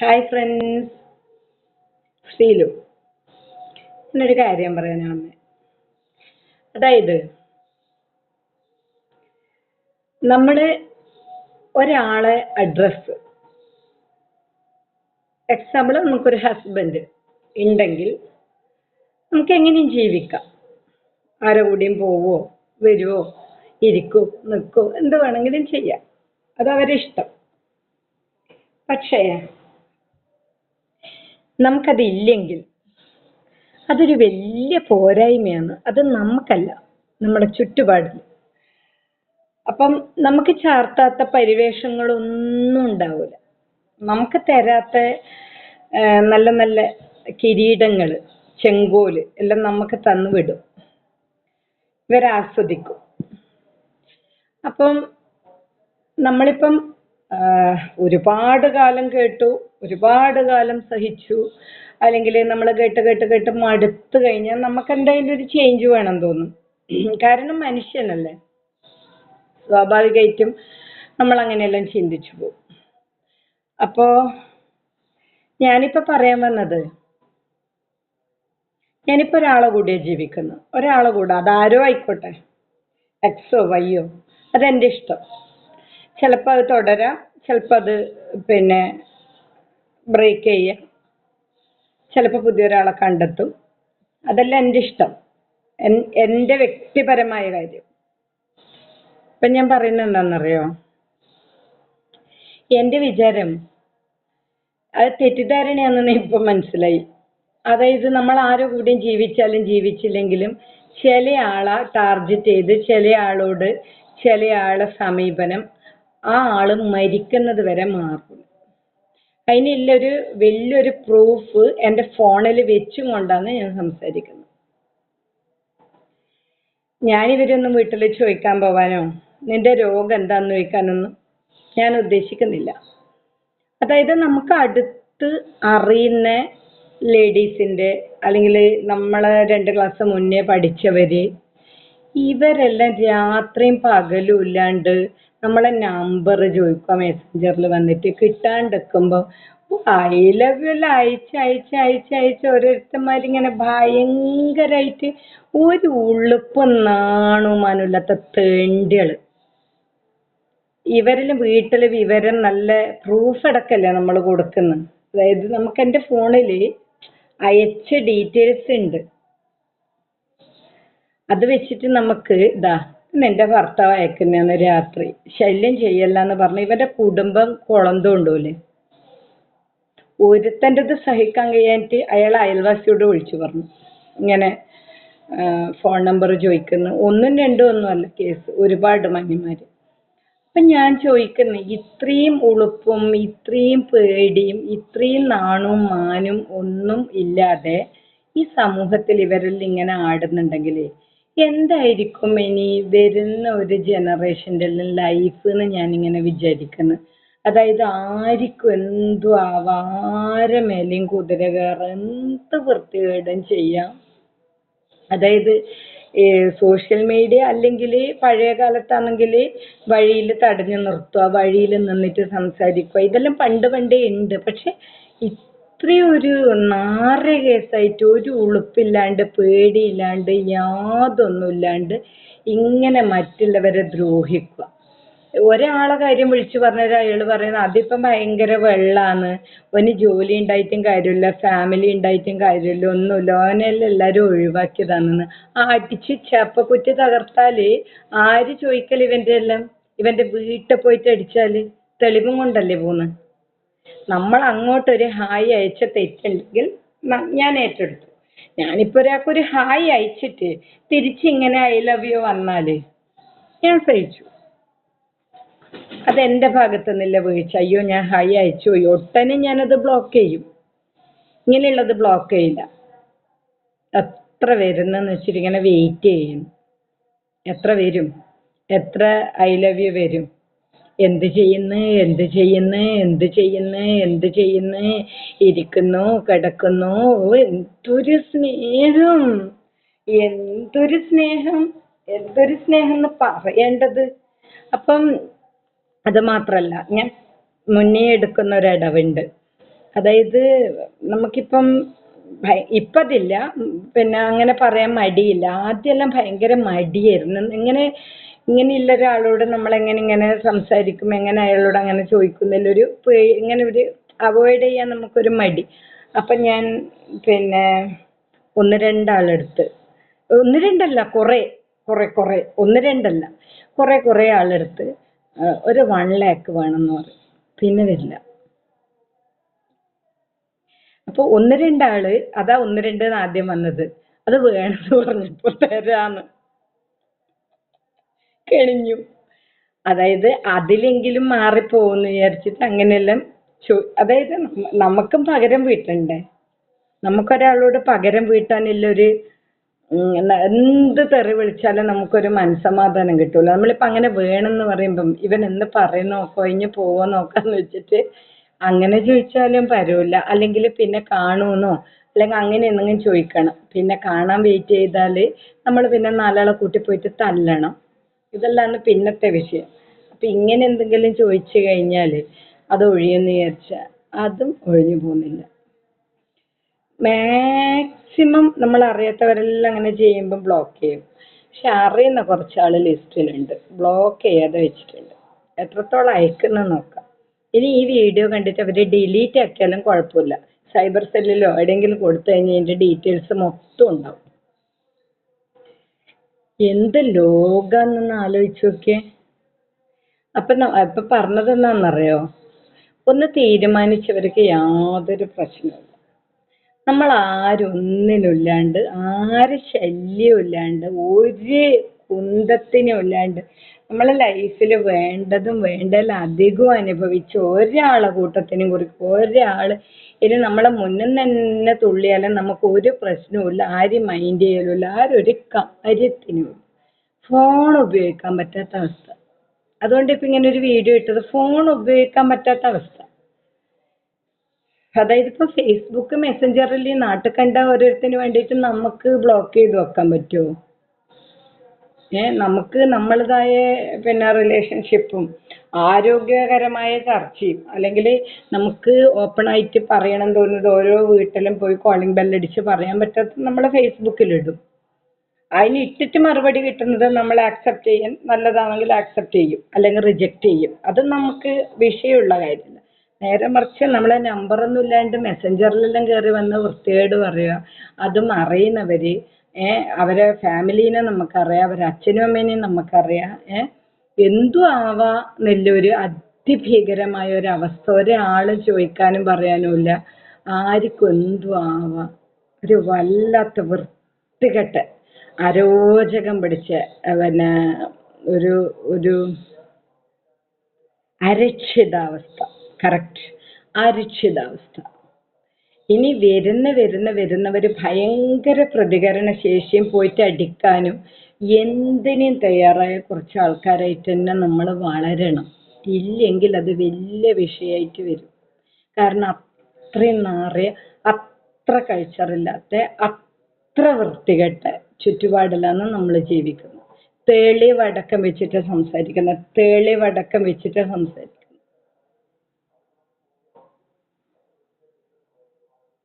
Hi friends, Sreelu. എന്നൊരു കാര്യം പറയാനാണ് വന്നത്. അതായത് നമ്മൾ ഒരാളെ അഡ്രസ്സ്, എക്സാമ്പിൾ നമുക്കൊരു ഹസ്ബൻഡ് ഉണ്ടെങ്കിൽ നമുക്ക് എങ്ങനെയും ജീവിക്കാം. ആരെ കൂടിയും പോവോ വരുവോ ഇരിക്കോ നിൽക്കോ എന്ത് വേണമെങ്കിലും ചെയ്യാം, അത് അവരെ ഇഷ്ടം. പക്ഷേ നമുക്കതില്ലെങ്കിൽ അതൊരു വലിയ പോരായ്മയാണ്. അത് നമുക്കല്ല, നമ്മുടെ ചുറ്റുപാടിൽ. അപ്പം നമുക്ക് ചാർത്താത്ത പരിവേഷങ്ങളൊന്നും ഉണ്ടാവില്ല. നമുക്ക് തരാത്ത നല്ല നല്ല കിരീടങ്ങൾ, ചെങ്കോല് എല്ലാം നമുക്ക് തന്നു വിടും, ഇവരാസ്വദിക്കും. അപ്പം നമ്മളിപ്പം ഒരുപാട് കാലം കേട്ടു, ഒരുപാട് കാലം സഹിച്ചു, അല്ലെങ്കിൽ നമ്മൾ കേട്ട് കേട്ട് കേട്ട് മടുത്തു കഴിഞ്ഞാൽ നമുക്ക് എന്തായാലും ഒരു ചേഞ്ച് വേണം തോന്നും. കാരണം മനുഷ്യനല്ലേ, സ്വാഭാവികമായിട്ടും നമ്മൾ അങ്ങനെയെല്ലാം ചിന്തിച്ചു പോകും. അപ്പോ ഞാനിപ്പോ പറയാൻ വന്നത്, ഞാനിപ്പോ ഒരാളെ കൂടിയാണ് ജീവിക്കുന്നു. ഒരാളെ കൂടെ, അതാരോ ആയിക്കോട്ടെ, എക്സോ വൈയോ, അതെന്റെ ഇഷ്ടം. ചിലപ്പോൾ അത് തുടരാം, ചിലപ്പോൾ അത് ബ്രേക്ക് ചെയ്യാം, ചിലപ്പോൾ പുതിയൊരാളെ കണ്ടെത്തും. അതെല്ലാം എൻ്റെ ഇഷ്ടം, എൻ്റെ വ്യക്തിപരമായ കാര്യം. ഇപ്പം ഞാൻ പറയുന്നത് എന്താണെന്നറിയോ? എൻ്റെ വിചാരം അത് തെറ്റിദ്ധാരണയാണെന്ന് ഇപ്പം മനസ്സിലായി. അതായത് നമ്മൾ ആരുടെ കൂടെയും ജീവിച്ചാലും ജീവിച്ചില്ലെങ്കിലും ചില ആളെ ടാർഗറ്റ് ചെയ്ത് ചില ആളോട് ചില ആളെ സമീപനം ആ ആള് മരിക്കുന്നത് വരെ മാറും. അതിനുള്ളൊരു വലിയൊരു പ്രൂഫ് എൻ്റെ ഫോണിൽ വെച്ചും കൊണ്ടാണ് ഞാൻ സംസാരിക്കുന്നത്. ഞാനിവരൊന്നും വീട്ടിൽ ചോദിക്കാൻ പോവാനോ നിന്റെ രോഗം എന്താണെന്ന് ചോദിക്കാനൊന്നും ഞാൻ ഉദ്ദേശിക്കുന്നില്ല. അതായത് നമുക്ക് അടുത്ത് അറിയുന്ന ലേഡീസിൻ്റെ, അല്ലെങ്കിൽ നമ്മളെ 2 ക്ലാസ് മുന്നേ പഠിച്ചവര്, ഇവരെല്ലാം രാത്രിയും പകലും ഇല്ലാണ്ട് നമ്മളെ നമ്പർ ചോദിക്കുക, മെസ്സഞ്ചറിൽ വന്നിട്ട് കിട്ടാണ്ടിരിക്കുമ്പോൾ ഐ ലവ് യു എല്ലാം അയച്ച് ഓരോരുത്തന്മാരിങ്ങനെ ഭയങ്കരമായിട്ട് ഒരു ഉളുപ്പും നാണുമാനില്ലാത്ത തെണ്ടികള്. ഇവരിൽ വീട്ടിൽ വിവരം നല്ല പ്രൂഫ് അടക്കല്ലേ നമ്മൾ കൊടുക്കുന്നത്. അതായത് നമുക്ക് എൻ്റെ ഫോണിൽ അയച്ച ഡീറ്റെയിൽസ് ഉണ്ട്, അത് വെച്ചിട്ട് നമുക്ക് എൻ്റെ ഭർത്താവ് അയക്കുന്നതാണ് രാത്രി, ശല്യം ചെയ്യല്ല എന്ന് പറഞ്ഞ് ഇവന്റെ കുടുംബം കുളന്തോണ്ടൂല്ലേ. ഒരുത്തൻ്റെത് സഹിക്കാൻ കഴിയാനിട്ട് അയാൾ അയൽവാസിയോട് വിളിച്ചു പറഞ്ഞു, ഇങ്ങനെ ഫോൺ നമ്പർ ചോദിക്കുന്നു. 1ഉം 2ഉം ഒന്നുമല്ല കേസ്, ഒരുപാട് മഞ്ഞന്മാര്. അപ്പം ഞാൻ ചോദിക്കുന്നു, ഇത്രയും ഉളുപ്പും ഇത്രയും പേടിയും ഇത്രയും നാണവും മാനും ഒന്നും ഇല്ലാതെ ഈ സമൂഹത്തിൽ ഇവരെല്ലാം ഇങ്ങനെ ആടുന്നുണ്ടെങ്കിൽ എന്തായിരിക്കും ഇനി വരുന്ന ഒരു ജനറേഷൻ്റെ എല്ലാം ലൈഫ് എന്ന് ഞാനിങ്ങനെ വിചാരിക്കുന്നു. അതായത് ആർക്കും എന്തും ആവാം, ആരെ മേലെയും കുതിര കയറാം, എന്ത് വൃത്തികേടും ചെയ്യാം. അതായത് സോഷ്യൽ മീഡിയ അല്ലെങ്കിൽ പഴയ കാലത്താണെങ്കിൽ വഴിയിൽ തടഞ്ഞു നിർത്തുക, വഴിയിൽ നിന്നിട്ട് സംസാരിക്കുക, ഇതെല്ലാം പണ്ടേ ഉണ്ട്. പക്ഷെ ഇത്രയും ഒരു നാറിയ കേസായിട്ട് ഒരു ഉളുപ്പില്ലാണ്ട് പേടിയില്ലാണ്ട് യാതൊന്നുമില്ലാണ്ട് ഇങ്ങനെ മറ്റുള്ളവരെ ദ്രോഹിക്കുക. ഒരാളെ കാര്യം വിളിച്ചു പറഞ്ഞാൽ അയാൾ പറയുന്നത് അതിപ്പം ഭയങ്കര വെള്ളാന്ന്, ഓന് ജോലി ഉണ്ടായിട്ടും കാര്യമില്ല, ഫാമിലി ഉണ്ടായിട്ടും കാര്യമില്ല, ഒന്നുമില്ല, ഓനെല്ലാം എല്ലാവരും ഒഴിവാക്കിയതാണെന്ന്. അടിച്ച് ചപ്പക്കുറ്റി തകർത്താല് ആര് ചോദിക്കൽ? ഇവന്റെ എല്ലാം ഇവന്റെ വീട്ടിൽ പോയിട്ട് അടിച്ചാല് തെളിവും കൊണ്ടല്ലേ പോകുന്നത്. നമ്മൾ അങ്ങോട്ടൊരു ഹായ് അയച്ച തെറ്റുണ്ടെങ്കിൽ ഞാൻ ഏറ്റെടുത്തു. ഞാനിപ്പോ ഒരാൾക്കൊരു ഹായ് അയച്ചിട്ട് തിരിച്ചിങ്ങനെ ഐ ലവ് യു വന്നാല് ഞാൻ സഹിച്ചു. അതെന്റെ ഭാഗത്തു നിന്നില്ല വീഴ്ച. അയ്യോ ഞാൻ ഹായ് അയച്ചു പോയി, ഒട്ടനെ ഞാനത് ബ്ലോക്ക് ചെയ്യും. ഇങ്ങനെയുള്ളത് ബ്ലോക്ക് ചെയ്യില്ല. എത്ര വരുന്നെന്ന് വെച്ചിട്ട് ഇങ്ങനെ വെയിറ്റ് ചെയ്യും. എത്ര വരും, എത്ര ഐ ലവ് യു വരും, എന്ത് ചെയ്യുന്നു, ഇരിക്കുന്നു കിടക്കുന്നു, എന്തൊരു സ്നേഹം, എന്തൊരു സ്നേഹം എന്ന് പറയേണ്ടത്. അപ്പം അത് മാത്രല്ല, ഞാൻ മുന്നേ എടുക്കുന്ന ഒരിടവുണ്ട്. അതായത് നമുക്കിപ്പം ഇപ്പതില്ല, പിന്നെ അങ്ങനെ പറയാൻ മടിയില്ല. ആദ്യമെല്ലാം ഭയങ്കര മടിയായിരുന്നു. ഇങ്ങനെയുള്ള ഒരാളോട് നമ്മൾ എങ്ങനെ ഇങ്ങനെ സംസാരിക്കും, എങ്ങനെ അയാളോട് അങ്ങനെ ചോദിക്കുന്നതിലൊരു ഇങ്ങനെ ഒരു അവോയ്ഡ് ചെയ്യാൻ നമുക്കൊരു മടി. അപ്പം ഞാൻ പിന്നെ ഒന്ന് രണ്ടാളെടുത്ത്, ഒന്ന് രണ്ടല്ല കുറേ കുറേ കുറേ, ഒന്ന് രണ്ടല്ല കുറേ ആളെടുത്ത് ഒരു 1 lakh വേണമെന്ന് പറയും, പിന്നെ വരില്ല. അപ്പൊ ഒന്ന് രണ്ടാള്, അതാ ഒന്ന് രണ്ട് ആദ്യം വന്നത്, അത് വേണമെന്ന് പറഞ്ഞപ്പോ തരാന്ന് കെണിഞ്ഞു. അതായത് അതിലെങ്കിലും മാറിപ്പോകുന്ന് വിചാരിച്ചിട്ട് അങ്ങനെയെല്ലാം അതായത് നമുക്കും പകരം വീട്ടണ്ടേ, നമുക്കൊരാളോട് പകരം വീട്ടാനുള്ളൊരു എന്ത് തെറി വിളിച്ചാലും നമുക്കൊരു മനസ്സമാധാനം കിട്ടൂല. നമ്മളിപ്പോ അങ്ങനെ വേണമെന്ന് പറയുമ്പം ഇവൻ എന്ന് പറയുന്നോ കൊഴിഞ്ഞു പോവോ നോക്കാന്ന് വെച്ചിട്ട് അങ്ങനെ ചോദിച്ചാലും പരൂല. അല്ലെങ്കിൽ പിന്നെ കാണൂന്നോ അല്ലെങ്കിൽ അങ്ങനെ എന്തെങ്കിലും ചോദിക്കണം. പിന്നെ കാണാൻ വെയിറ്റ് ചെയ്താല് നമ്മൾ പിന്നെ 4 ആളെ കൂട്ടി പോയിട്ട് തല്ലണം. ഇതെല്ലാം പിന്നത്തെ വിഷയം. അപ്പൊ ഇങ്ങനെ എന്തെങ്കിലും ചോദിച്ചു കഴിഞ്ഞാല് അത് ഒഴിയെന്ന് വിചാരിച്ചാൽ അതും ഒഴിഞ്ഞു പോകുന്നില്ല. മാക്സിമം നമ്മൾ അറിയാത്തവരെല്ലാം അങ്ങനെ ചെയ്യുമ്പോൾ ബ്ലോക്ക് ചെയ്യും. പക്ഷെ അറിയുന്ന കുറച്ചാൾ ലിസ്റ്റിലുണ്ട്, ബ്ലോക്ക് ചെയ്യാതെ വെച്ചിട്ടുണ്ട്. എത്രത്തോളം അയക്കുന്ന നോക്കാം. ഇനി ഈ വീഡിയോ കണ്ടിട്ട് അവർ ഡിലീറ്റ് ആക്കിയാലും കുഴപ്പമില്ല. സൈബർ സെല്ലിലോ എവിടെയെങ്കിലും കൊടുത്തു കഴിഞ്ഞാൽ ഇതിന്റെ ഡീറ്റെയിൽസ് മൊത്തം ഉണ്ടാവും. എന്ത് ലോകാന്നൊന്ന് ആലോചിച്ച് നോക്കിയേ. ഇപ്പൊ പറഞ്ഞത് എന്താണെന്നറിയോ, ഒന്ന് തീരുമാനിച്ചവർക്ക് യാതൊരു പ്രശ്നവും, നമ്മൾ ആരും ഒന്നിനുമില്ലാണ്ട്, ആര് ശല്യവും ഇല്ലാണ്ട്, ഒരു കുന്തത്തിനും ഇല്ലാണ്ട് നമ്മളെ ലൈഫിൽ വേണ്ടതും വേണ്ടതിൽ അധികവും അനുഭവിച്ച ഒരാളെ കൂട്ടത്തിനും കുറിക്കും. ഒരാൾ ഇനി നമ്മളെ മുന്നിൽ തന്നെ തുള്ളിയാലും നമുക്ക് ഒരു പ്രശ്നവുമില്ല, ആരും മൈൻഡ് ചെയ്യലുമില്ല, ആരും ഒരു കാര്യത്തിനുമില്ല. ഫോൺ ഉപയോഗിക്കാൻ പറ്റാത്ത അവസ്ഥ. അതുകൊണ്ട് ഇപ്പൊ ഇങ്ങനെ ഒരു വീഡിയോ ഇട്ടത്, ഫോൺ ഉപയോഗിക്കാൻ പറ്റാത്ത അവസ്ഥ. അതായത് ഇപ്പൊ ഫേസ്ബുക്ക് മെസ്സഞ്ചറിൽ നാട്ടിൽ കണ്ട ഓരോരുത്തന് വേണ്ടിയിട്ട് നമുക്ക് ബ്ലോക്ക് ചെയ്ത് വെക്കാൻ പറ്റുമോ? നമുക്ക് നമ്മളതായ പിന്നെ റിലേഷൻഷിപ്പും ആരോഗ്യകരമായ ചർച്ചയും, അല്ലെങ്കിൽ നമുക്ക് ഓപ്പൺ ആയിട്ട് പറയണം തോന്നുന്നത് ഓരോ വീട്ടിലും പോയി കോളിംഗ് ബെല്ലടിച്ച് പറയാൻ പറ്റാത്ത നമ്മൾ ഫേസ്ബുക്കിലിടും. അതിന് ഇട്ടിട്ട് മറുപടി കിട്ടുന്നത് നമ്മൾ ആക്സെപ്റ്റ് ചെയ്യും, നല്ലതാണെങ്കിൽ ആക്സെപ്റ്റ് ചെയ്യും, അല്ലെങ്കിൽ റിജക്റ്റ് ചെയ്യും. അത് നമുക്ക് വിഷയമുള്ള കാര്യമില്ല. നേരെ മറിച്ച് നമ്മളെ നമ്പറൊന്നും ഇല്ലാണ്ട് മെസ്സഞ്ചറിലെല്ലാം കയറി വന്ന് വൃത്തികേട് പറയുക, അതും അറിയുന്നവര്, അവരെ ഫാമിലീനെ നമുക്കറിയാം, അവരെ അച്ഛനും അമ്മേനെയും നമുക്കറിയാം, എന്തും ആവാ നെല്ലൊരു അതിഭീകരമായ ഒരു അവസ്ഥ. ഒരാളും ചോദിക്കാനും പറയാനും ഇല്ല, ആർക്കും എന്തും ആവാ. ഒരു വല്ലാത്ത വൃത്തികെട്ട അരോചകം പിടിച്ച പിന്നെ ഒരു ഒരു അരക്ഷിതാവസ്ഥ. കറക്റ്റ്, അരക്ഷിതാവസ്ഥ. ഇനി വരുന്നവര് ഭയങ്കര പ്രതികരണ ശേഷിയും പോയിട്ട് അടിക്കാനും എന്തിനും തയ്യാറായ കുറച്ച് ആൾക്കാരായിട്ട് തന്നെ നമ്മൾ വളരണം. ഇല്ലെങ്കിൽ അത് വലിയ വിഷയമായിട്ട് വരും. കാരണം അത്രയും നാറിയ, അത്ര കൾച്ചറില്ലാത്ത, അത്ര വൃത്തികെട്ട ചുറ്റുപാടിലാണ് നമ്മൾ ജീവിക്കുന്നത്. തെളിവടക്കം വെച്ചിട്ട് സംസാരിക്കുന്നത്, തെളിവടക്കം വെച്ചിട്ട് സംസാരിക്കുന്നത്.